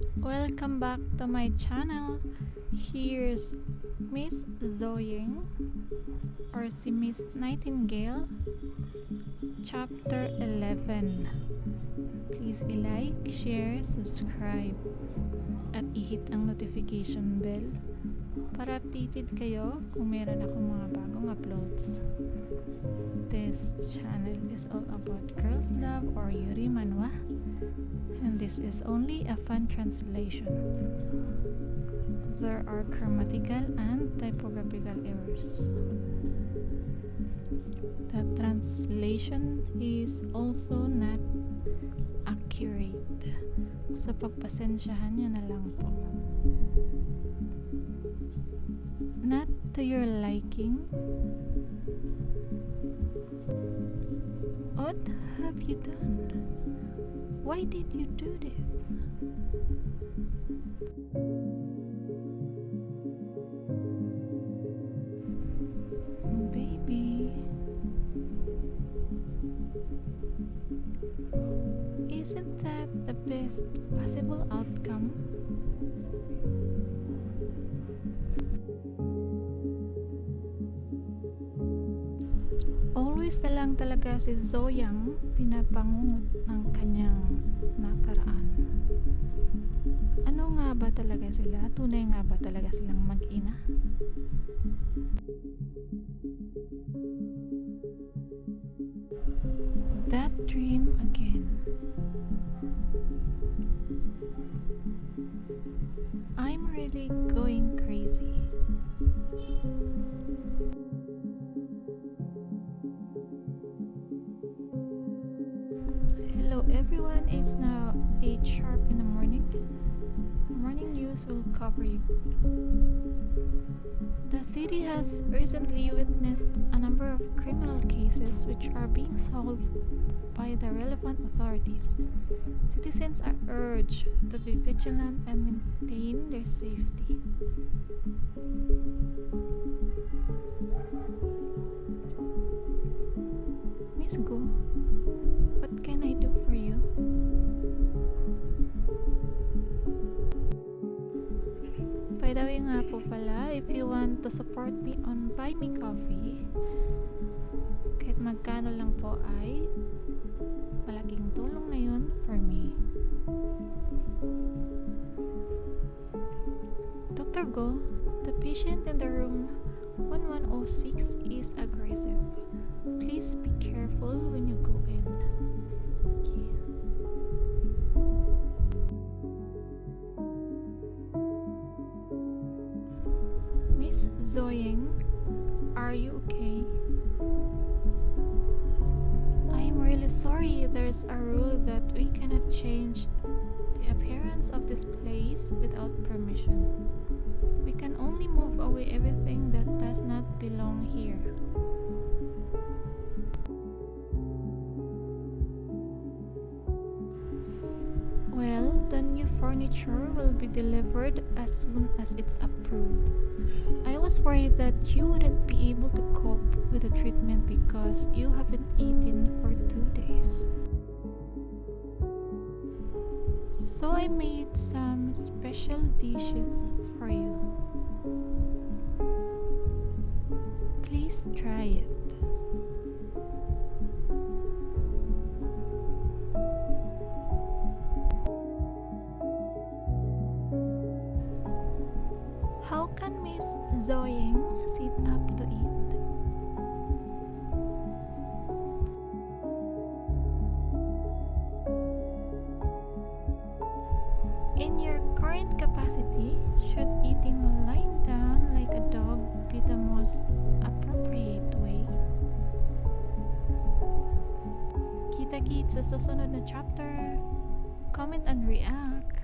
Welcome back to my channel. Here's Miss Ying, or si Miss Nightingale, Chapter 11. Please i-like, share, subscribe, at i-hit ang notification bell para updated kayo kung meron akong mga bagong uploads. This channel is all about girls love or yuri manhwa, and this is only a fun translation. There are grammatical and typographical errors. The translation is also not accurate, so pagpasensyahan nyo na lang po. Not to your liking. What have you done? Why did you do this? Baby, isn't that the best possible outcome? Always na lang talaga si Zoyang pinapangungot ng kanyang nakaraan. Ano nga ba talaga sila? Tunay nga ba talaga silang mag-ina? That dream again. I'm really going crazy. Hello everyone, it's now 8 sharp in the morning. Morning news will cover you. The city has recently witnessed a number of criminal cases which are being solved by the relevant authorities. Citizens are urged to be vigilant and maintain their safety. Miss Go, what can I do for you? By the way nga po pala, if you want to support me on Buy Me Coffee, kahit magkano lang po ay malaking tulong na yun for me. Dr. Go, the patient in the room 1106 is aggressive. Please be careful when you go in. Okay. Miss Zoying, are you okay? I'm really sorry, there's a rule that we cannot change the appearance of this place without permission. We can only move away everything that does not belong here. Well, the new furniture will be delivered as soon as it's approved. I was worried that you wouldn't be able to cope with the treatment because you haven't eaten for 2 days. So I made some special dishes for you. Please try it. How can Miss Zoying sit up to eat? In your current capacity, should eating while lying down like a dog be the most appropriate way? Kita-kits sa susunod na chapter. Comment and react.